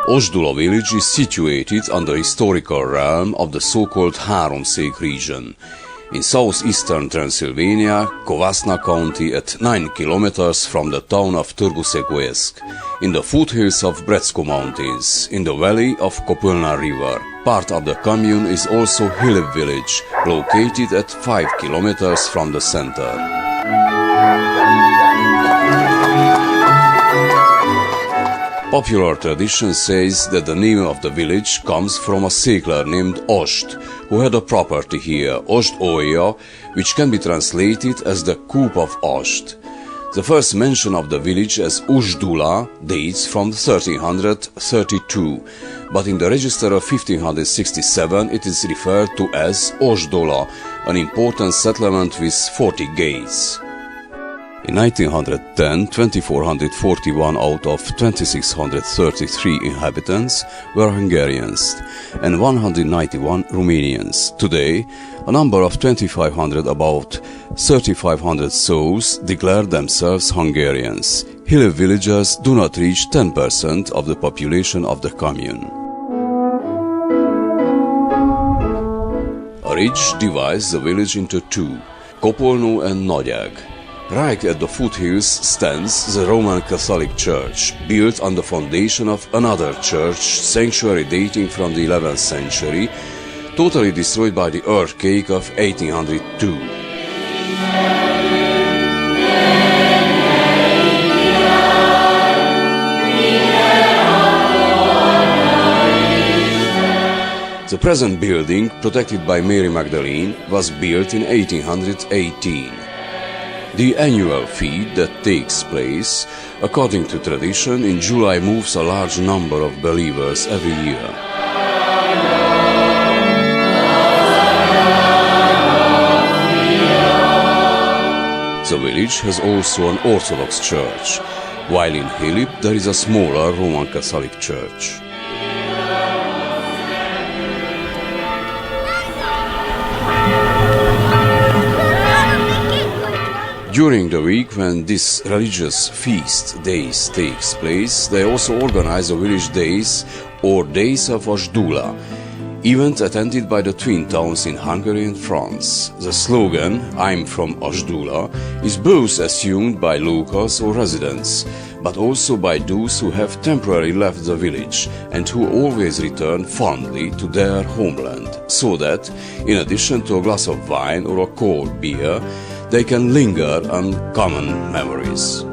Ojdula village is situated on the historical realm of the so-called Háromszék region, in southeastern Transylvania, Kovasna County, at 9 kilometers from the town of Târgu-Secuiesc, in the foothills of Bretsko Mountains, in the valley of Kopylna River. Part of the commune is also Hilib village, located at 5 kilometers from the center. Popular tradition says that the name of the village comes from a Szekler named Ojt, who had a property here, Ojdolja, which can be translated as the Coop of Ojt. The first mention of the village as Ojdula dates from 1332, but in the register of 1567 it is referred to as Ojdula, an important settlement with 40 gates. In 1910, 2,441 out of 2,633 inhabitants were Hungarians and 191 Romanians. Today, a number of 2,500, about 3,500 souls declare themselves Hungarians. Hilib villagers do not reach 10% of the population of the commune. A ridge divides the village into two, Kopolnó and Nagyág. Right at the foothills stands the Roman Catholic Church, built on the foundation of another church sanctuary dating from the 11th century, totally destroyed by the earthquake of 1802. The present building, protected by Mary Magdalene, was built in 1818. The annual feast that takes place, according to tradition, in July moves a large number of believers every year. The village has also an Orthodox church, while in Hilib there is a smaller Roman Catholic church. During the week when this religious feast days takes place, they also organize the village days or days of Ojdula, event attended by the twin towns in Hungary and France. The slogan, "I'm from Ojdula," is both assumed by locals or residents, but also by those who have temporarily left the village and who always return fondly to their homeland, so that, in addition to a glass of wine or a cold beer, they can linger on common memories.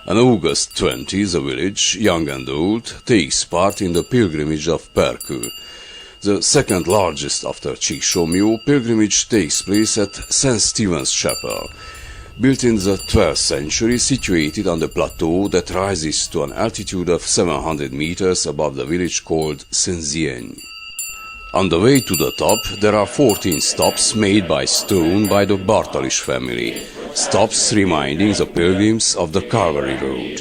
On August 20, the village, young and old, takes part in the pilgrimage of Perkő. The second largest after Csíksomlyó, pilgrimage takes place at St. Stephen's Chapel, built in the 12th century, situated on the plateau that rises to an altitude of 700 meters above the village called Szentzieny. On the way to the top, there are 14 stops made by stone by the Bartalis family. Stops reminding the pilgrims of the Calvary Road.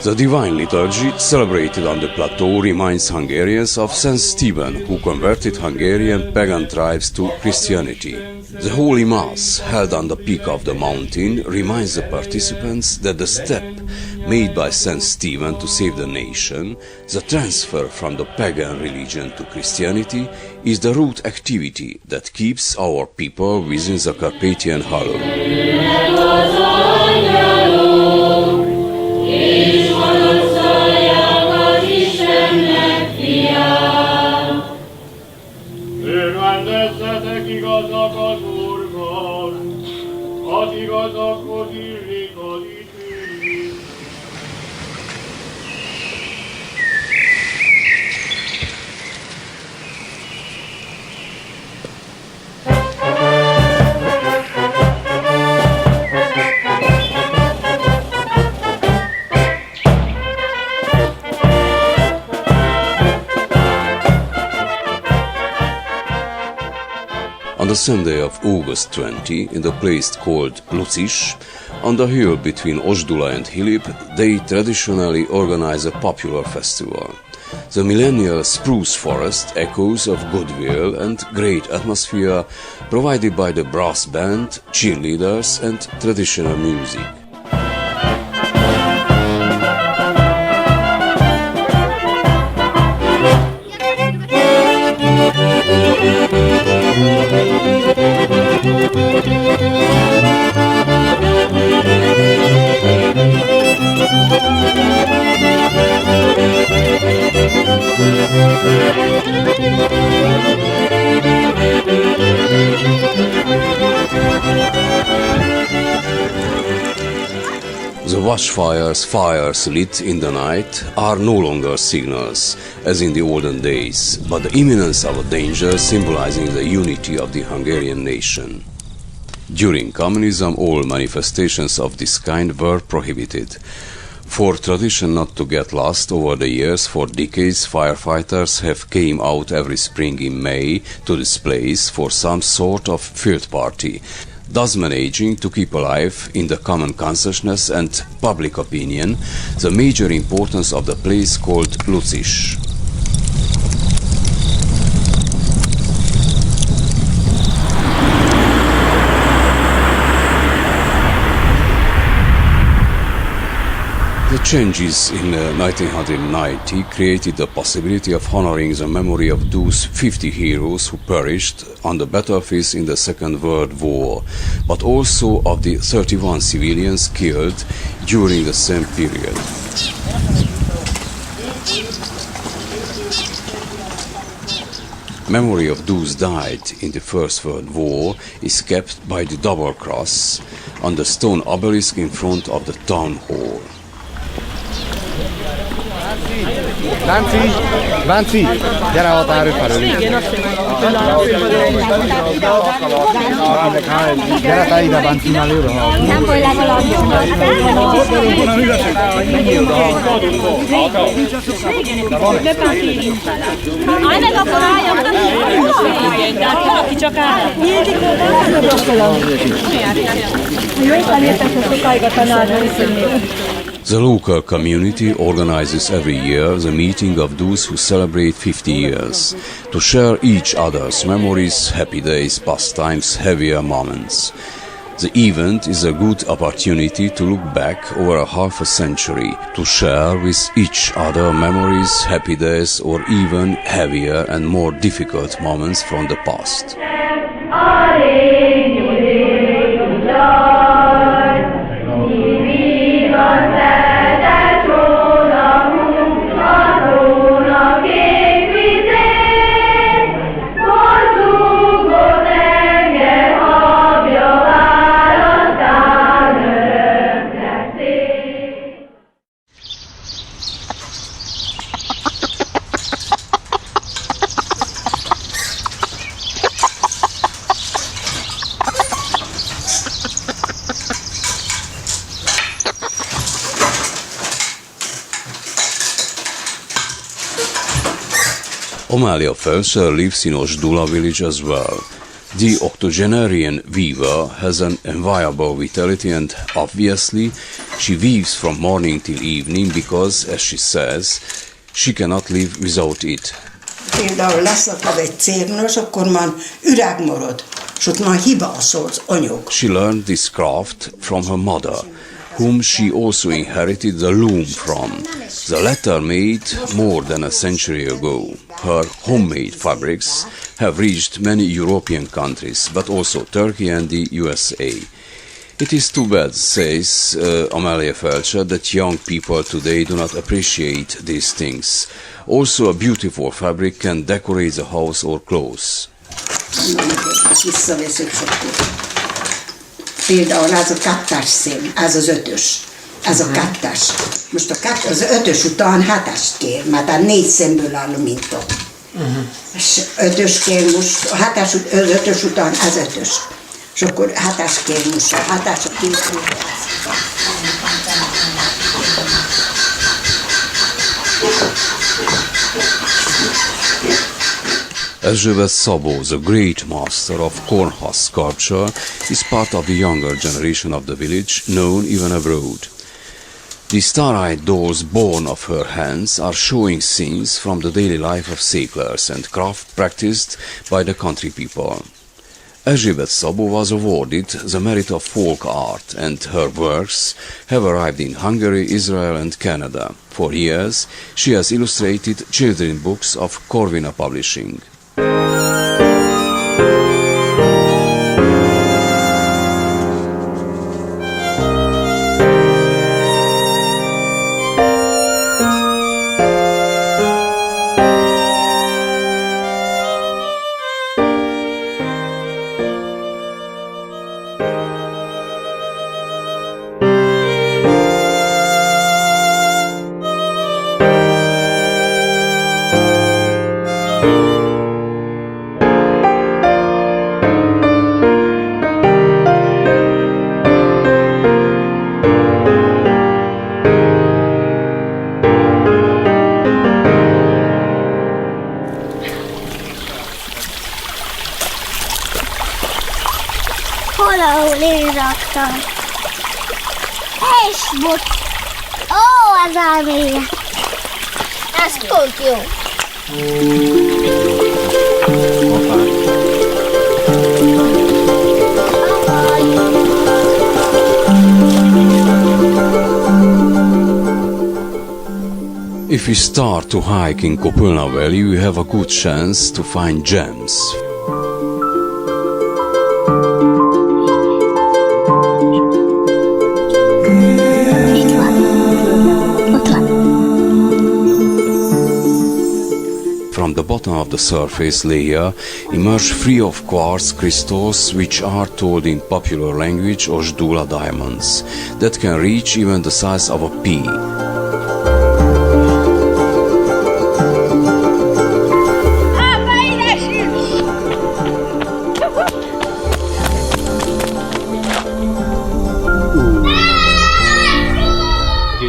The Divine Liturgy, celebrated on the plateau, reminds Hungarians of Saint Stephen, who converted Hungarian pagan tribes to Christianity. The Holy Mass, held on the peak of the mountain, reminds the participants that the step made by Saint Stephen to save the nation, the transfer from the pagan religion to Christianity, is the root activity that keeps our people within the Carpathian Hollow. Örvendezzetek igaznak az Úrban, az igazakhoz illik az ítélés. On the Sunday of August 20, in the place called Lucis, on the hill between Ojdula and Hilip, they traditionally organize a popular festival. The millennial spruce forest echoes of goodwill and great atmosphere provided by the brass band, cheerleaders and traditional music. The watchfires, fires lit in the night, are no longer signals, as in the olden days, but the imminence of a danger symbolizing the unity of the Hungarian nation. During communism, all manifestations of this kind were prohibited. For tradition not to get lost over the years, for decades firefighters have came out every spring in May to this place for some sort of field party, thus managing to keep alive in the common consciousness and public opinion the major importance of the place called Lucis. The changes in 1990 created the possibility of honoring the memory of those 50 heroes who perished on the battlefields in the Second World War, but also of the 31 civilians killed during the same period. Memory of those died in the First World War is kept by the double cross on the stone obelisk in front of the town hall. Bánci, gyere a határőr felől. Gyere te ide, Bánci, már lőre hallom. Nem baj, legalább. Állj meg, akkor álljam, igen, de valaki csak áll. The local community organizes every year the meeting of those who celebrate 50 years, to share each other's memories, happy days, pastimes, heavier moments. The event is a good opportunity to look back over a half a century, to share with each other memories, happy days, or even heavier and more difficult moments from the past. Amalia Felser lives in Ojdula village as well. The octogenarian weaver has an enviable vitality and obviously she weaves from morning till evening because, as she says, she cannot live without it. Például leszakad egy cérnős, akkor már üreg marad, és ott már hibászol az anyag. She learned this craft from her mother, whom she also inherited the loom from. The latter made more than a century ago. Her homemade fabrics have reached many European countries, but also Turkey and the USA. It is too bad, says Amalia Felser, that young people today do not appreciate these things. Also, a beautiful fabric can decorate the house or clothes. Például ez a kettes szém, ez az ötös. Ez a kettes. Most az ötös után hetest kér, mert a 4 szémből áll a minta. És ötös kér most, az ötös után ez ötös. És akkor hetes kér most, a hetes a 10 Erzsébet Szabó, the great master of cornhusk sculpture, is part of the younger generation of the village, known even abroad. The star-eyed dolls born of her hands are showing scenes from the daily life of Szeklers and craft practiced by the country people. Erzsébet Szabó was awarded the merit of folk art, and her works have arrived in Hungary, Israel and Canada. For years, she has illustrated children's books of Corvina Publishing. Hol, ahol én raktam? És bot. Ó, az elméje. Ez pont jó. If you start to hike in Kopulna Valley, you have a good chance to find gems. From the bottom of the surface layer emerge free of quartz crystals, which are told in popular language Ojdula diamonds, that can reach even the size of a pea.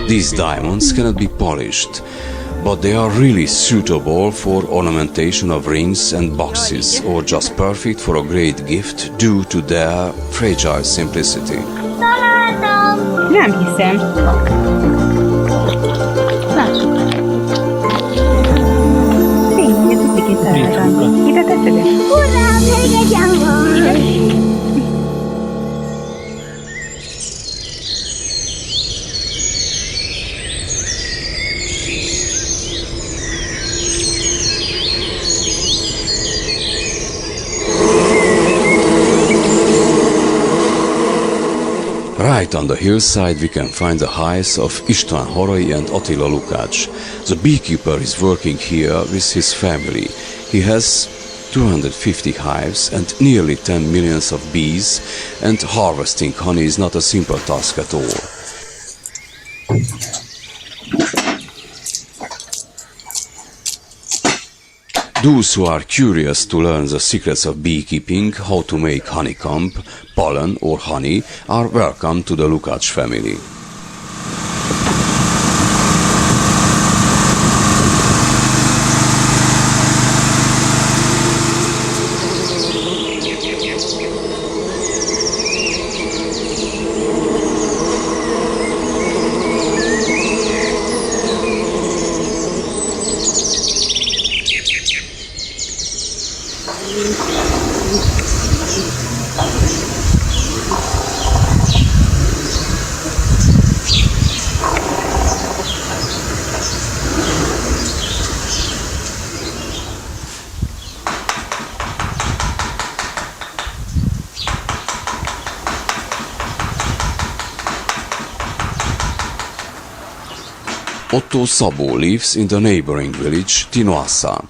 These diamonds cannot be polished, but they are really suitable for ornamentation of rings and boxes, or just perfect for a great gift due to their fragile simplicity. Találtam! Nem hiszem. Lássuk. Tényleg, ez pikét találtam. Ide teszed? Hurrá, még egyen van! Right on the hillside we can find the hives of István Harai and Attila Lukács. The beekeeper is working here with his family. He has 250 hives and nearly 10 millions of bees, and harvesting honey is not a simple task at all. Those who are curious to learn the secrets of beekeeping, how to make honeycomb, pollen or honey, are welcome to the Lukács family. Otto Szabó lives in the neighboring village Tinoassa.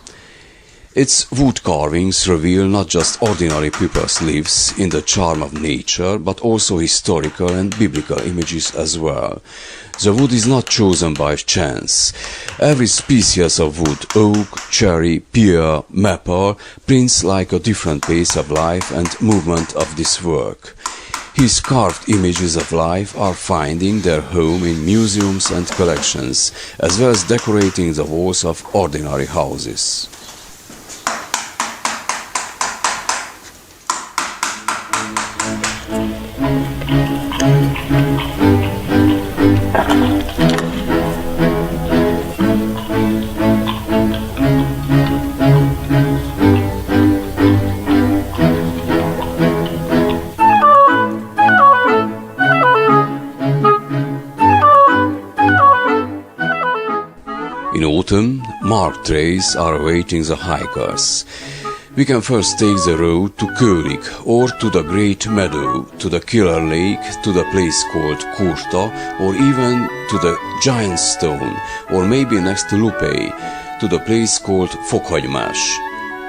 Its wood carvings reveal not just ordinary people's lives in the charm of nature, but also historical and biblical images as well. The wood is not chosen by chance. Every species of wood, oak, cherry, pear, maple, prints like a different pace of life and movement of this work. His carved images of life are finding their home in museums and collections, as well as decorating the walls of ordinary houses. In autumn, marked trails are awaiting the hikers. We can first take the road to Körig or to the Great Meadow, to the Killer Lake, to the place called Kurta, or even to the Giant Stone, or maybe next to Lupei, to the place called Fokhagymás.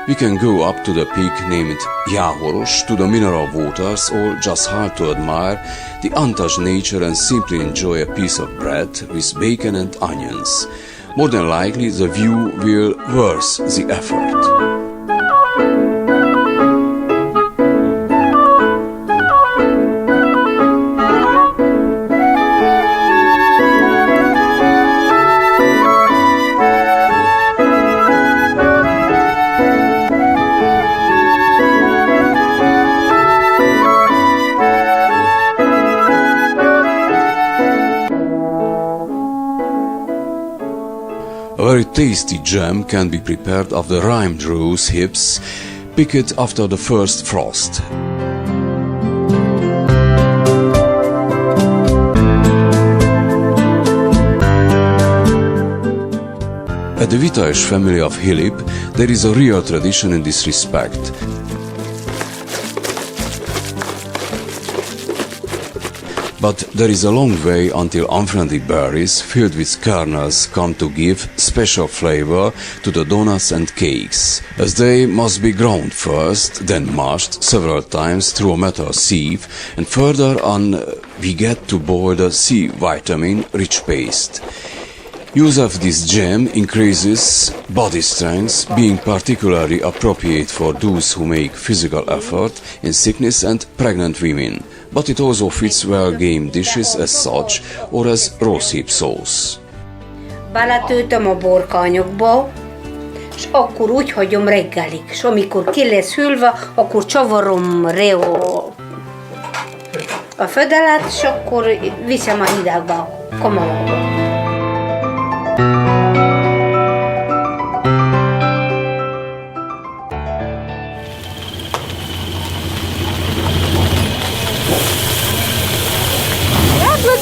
We can go up to the peak named Jáhoros, to the mineral waters, or just halt to admire the untouched nature and simply enjoy a piece of bread with bacon and onions. More than likely, the view will worth the effort. A very tasty jam can be prepared of the rimed rose hips, picked after the first frost. At the Vitais family of Hilip, there is a real tradition in this respect. But there is a long way until unfriendly berries filled with kernels come to give special flavor to the donuts and cakes, as they must be ground first, then mashed several times through a metal sieve, and further on we get to boil the C vitamin-rich paste. Use of this jam increases body strength, being particularly appropriate for those who make physical effort in sickness and pregnant women. But it also fits well game dishes as such, or as rosehip sauce. Beletöltöm a borkanyagba, és akkor úgy hagyom reggelig. És amikor ki lesz hűlve, akkor csavarom a födelet, és akkor viszem a hidegbe, a kamarába.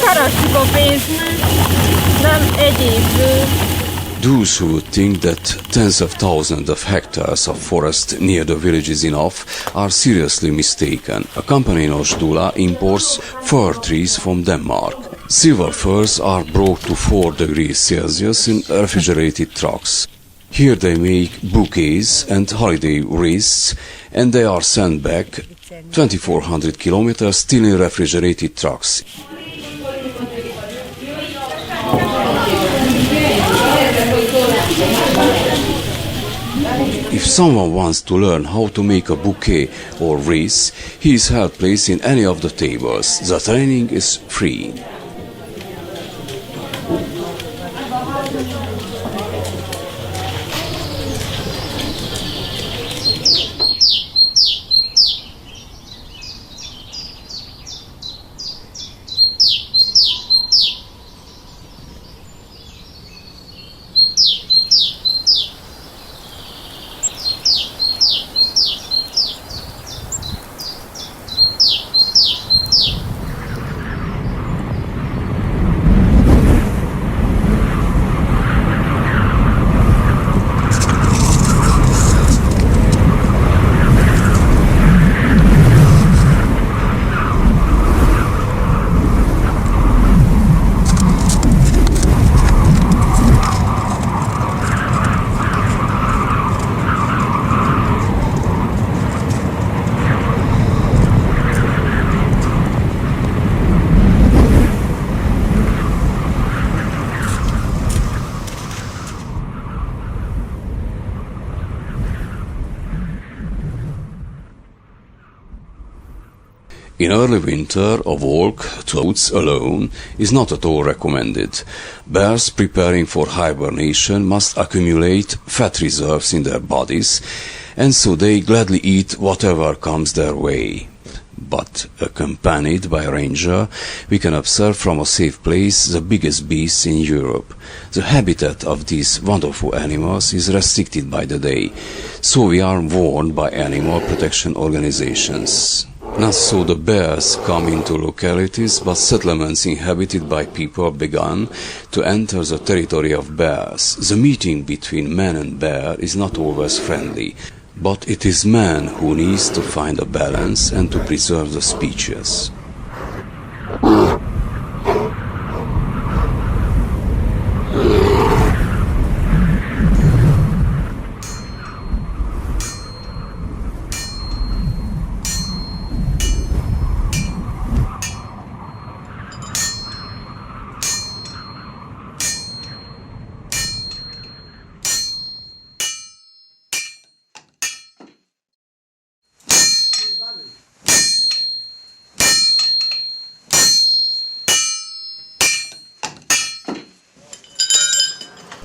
Keresjük a pénzt, nem egyéből. Those who think that tens of thousands of hectares of forest near the village is enough are seriously mistaken. A company in Ojdula imports fir trees from Denmark. Silver firs are brought to 4 degrees Celsius in refrigerated trucks. Here they make bouquets and holiday wreaths, and they are sent back 2,400 kilometers still in refrigerated trucks. If someone wants to learn how to make a bouquet or wreath, he is held place in any of the tables. The training is free. In early winter, a walk to the woods alone is not at all recommended. Bears preparing for hibernation must accumulate fat reserves in their bodies, and so they gladly eat whatever comes their way. But accompanied by a ranger, we can observe from a safe place the biggest beasts in Europe. The habitat of these wonderful animals is restricted by the day, so we are warned by animal protection organizations. Not so the bears come into localities, but settlements inhabited by people began to enter the territory of bears. The meeting between man and bear is not always friendly, but it is man who needs to find a balance and to preserve the species.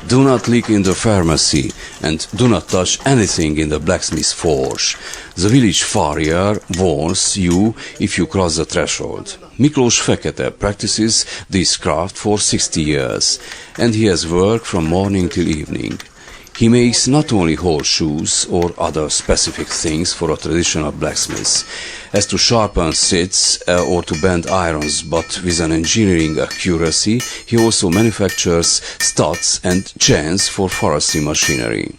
Do not leak in the pharmacy and do not touch anything in the blacksmith's forge. The village farrier warns you if you cross the threshold. Miklós Fekete practices this craft for 60 years, and he has worked from morning till evening. He makes not only horseshoes or other specific things for a traditional blacksmith, as to sharpen sits or to bend irons, but with an engineering accuracy, he also manufactures studs and chains for forestry machinery.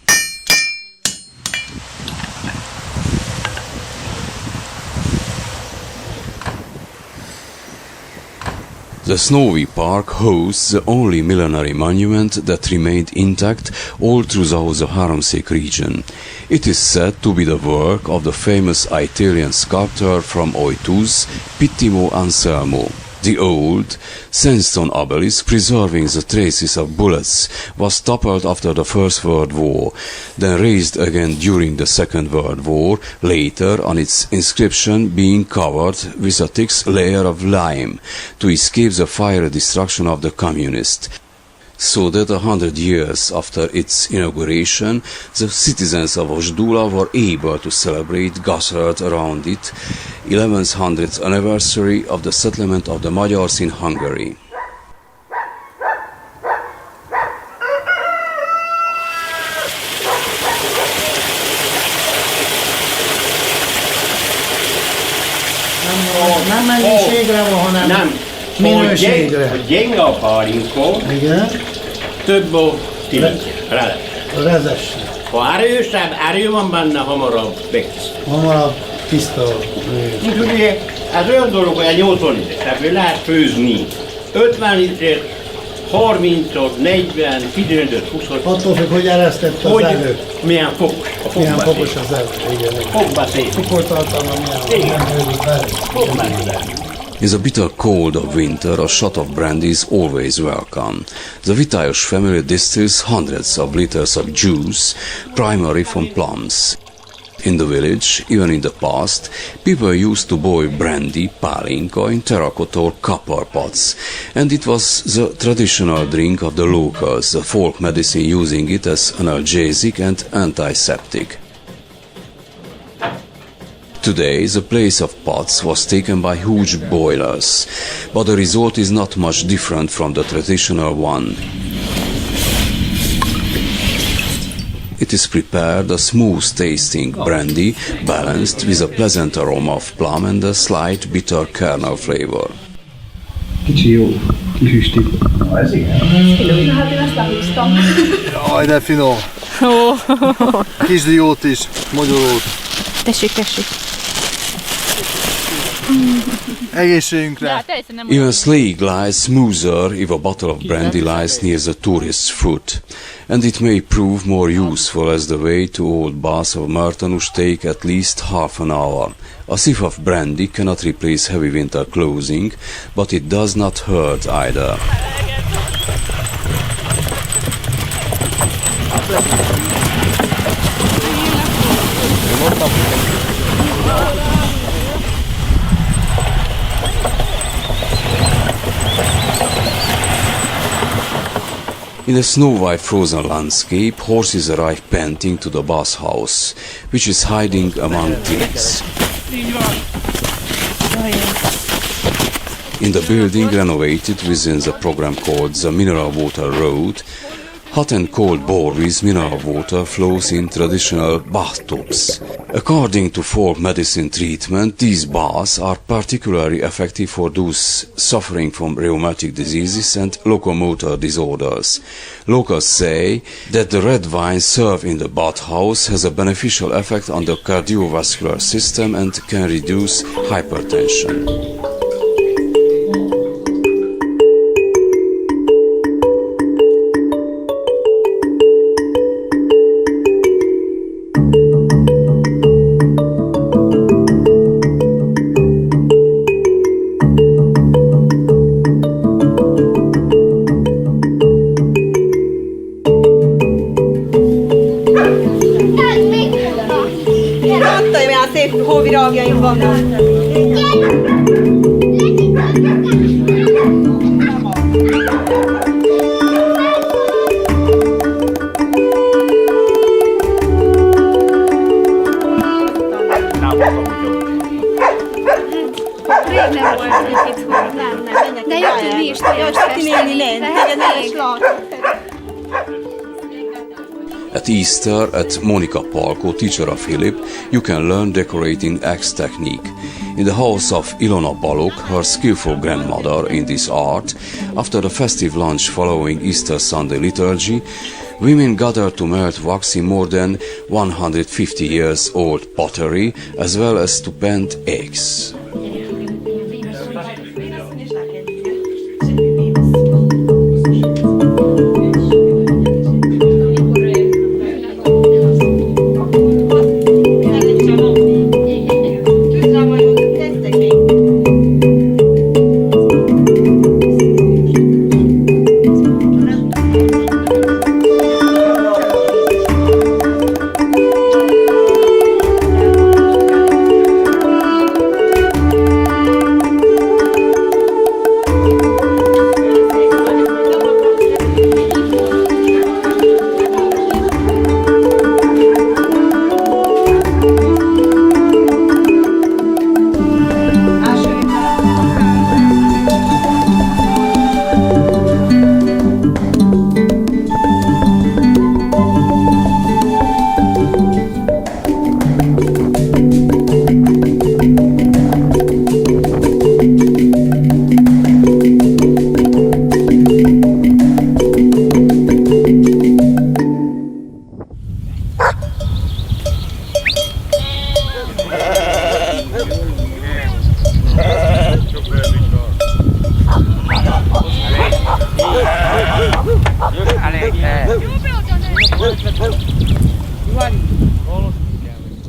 The Snowy Park hosts the only millenary monument that remained intact all throughout the Háromszék region. It is said to be the work of the famous Italian sculptor from Ojdula, Pittimo Anselmo. The old sandstone obelisk preserving the traces of bullets was toppled after the First World War, then raised again during the Second World War, later on its inscription being covered with a thick layer of lime to escape the fire destruction of the communists. So that 100 years after its inauguration, the citizens of Ojdula were able to celebrate gathered around it 1100th anniversary of the settlement of the Magyars in Hungary. Nem mennyiségre van, hanem Nem. minőségre. Hogy gyenge a pálinkó, Igen, több a tényleg. rezes. Ha erősebb, erő van benne, hamarabb megtisztul. Hamarabb tiszta. Úgyhogy ugye, ez olyan dolog, hogy egy 80 liter, ebből lehet főzni 50 litert, 30-ot, 40, 15-öt, 20-ot. Attól függ, hogy eresztett az elő. Milyen fokos. A Milyen fokba fokos szép. az elő. Igen. Fokba szép. Cukortartalma milyen, nem hőzik bele. Fokba szép. In the bitter cold of winter, a shot of brandy is always welcome. The Vitályos family distills hundreds of liters of juice, primarily from plums. In the village, even in the past, people used to boil brandy, pálinka, in terracotta or copper pots, and it was the traditional drink of the locals, the folk medicine using it as analgesic and antiseptic. Today, the place of pots was taken by huge boilers, but the result is not much different from the traditional one. It is prepared a smooth-tasting brandy, balanced with a pleasant aroma of plum and a slight bitter kernel flavor. Kicsi jó, kis üsti. Ez igen. Jaj, de finom. Kis diót is, magyarót. Tessék, tessék. Egészségünkre. Even sleigh lies smoother if a bottle of brandy lies near the tourist's foot, and it may prove more useful as the way to Old Baths of Mártonus take at least half an hour. A sip of brandy cannot replace heavy winter clothing, but it does not hurt either. In a snow-white frozen landscape, horses arrive panting to the bathhouse, which is hiding among trees. In the building renovated within the program called the Mineral Water Road, hot and cold bore with mineral water flows in traditional bathtubs. According to folk medicine treatment, these baths are particularly effective for those suffering from rheumatic diseases and locomotor disorders. Locals say that the red wine served in the bathhouse has a beneficial effect on the cardiovascular system and can reduce hypertension. Szép hóvirágjaink vannak. Rég nem volt itt hol lenne. De jöttünk mi is nagyon festeni. At Easter, at Monica Palko, teacher of Philip, you can learn decorating axe technique. In the house of Ilona Balok, her skillful grandmother in this art, after the festive lunch following Easter Sunday liturgy, women gather to melt wax in more than 150 years old pottery, as well as to bend eggs.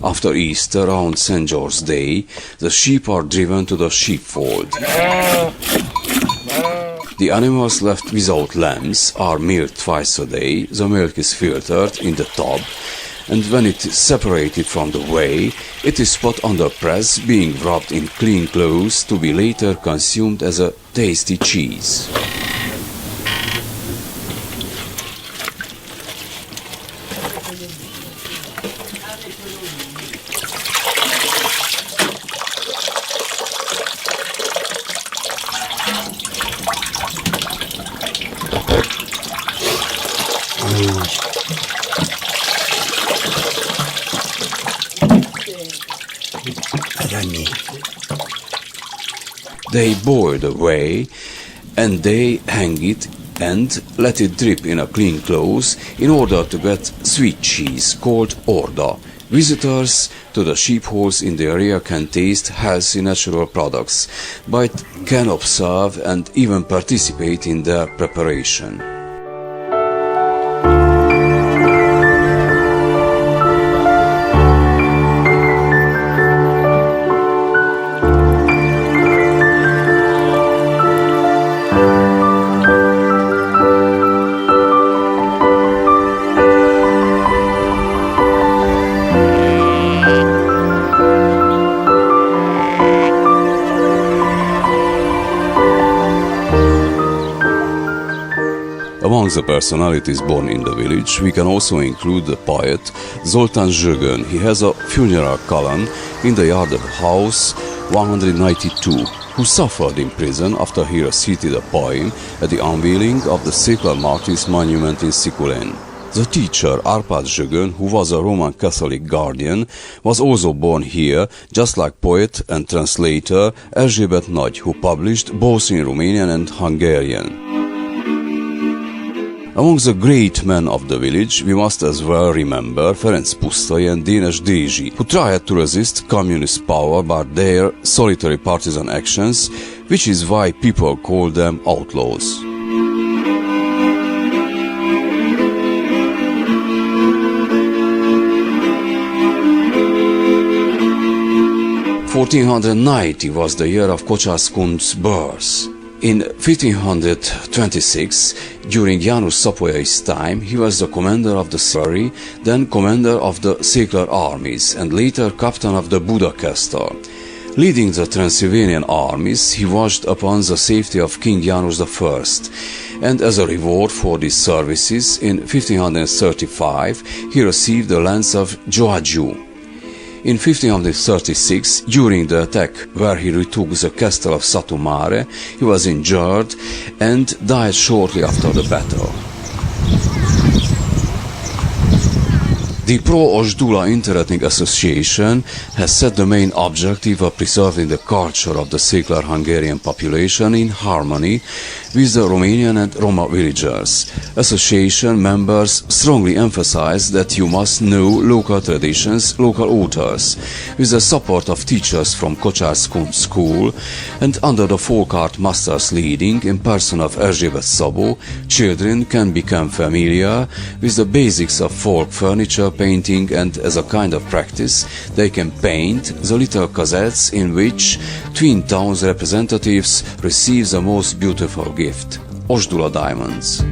After Easter, on St. George's Day, the sheep are driven to the sheepfold. The animals left without lambs are milked twice a day. The milk is filtered in the tub, and when it is separated from the whey, it is put under press, being wrapped in clean clothes to be later consumed as a tasty cheese. They boil the whey and they hang it and let it drip in a clean cloth in order to get sweet cheese called orda. Visitors to the sheepfolds in the area can taste healthy natural products, but can observe and even participate in their preparation. Among the personalities born in the village, we can also include the poet Zoltán Zsögön. He has a funeral column in the yard of house 192, who suffered in prison after he recited a poem at the unveiling of the Szekler Martyrs monument in Szeklerland. The teacher Árpád Zsögön, who was a Roman Catholic guardian, was also born here, just like poet and translator Erzsébet Nagy, who published both in Romanian and Hungarian. Among the great men of the village, we must as well remember Ferenc Pusztai and Dénes Dézsi, who tried to resist communist power by their solitary partisan actions, which is why people call them outlaws. 1490 was the year of Kocsászkund's birth. In 1526, during János Szapolyai's time, he was the commander of the Szekleri, then commander of the Szekler armies, and later captain of the Buda castle. Leading the Transylvanian armies, he watched upon the safety of King János I, and as a reward for these services, in 1535, he received the lands of Ojdula. In 1536, during the attack where he retook the castle of Satu Mare, he was injured and died shortly after the battle. The Pro-Ojdula Interethnic Association has set the main objective of preserving the culture of the Szekler Hungarian population in harmony with the Romanian and Roma villagers. Association members strongly emphasize that you must know local traditions, local authors. With the support of teachers from Kocsászkund School and under the folk art masters leading in person of Erzsébet Szabó, children can become familiar with the basics of folk furniture painting, and as a kind of practice they can paint the little cassettes in which twin towns representatives receive the most beautiful gift, Ojdula diamonds.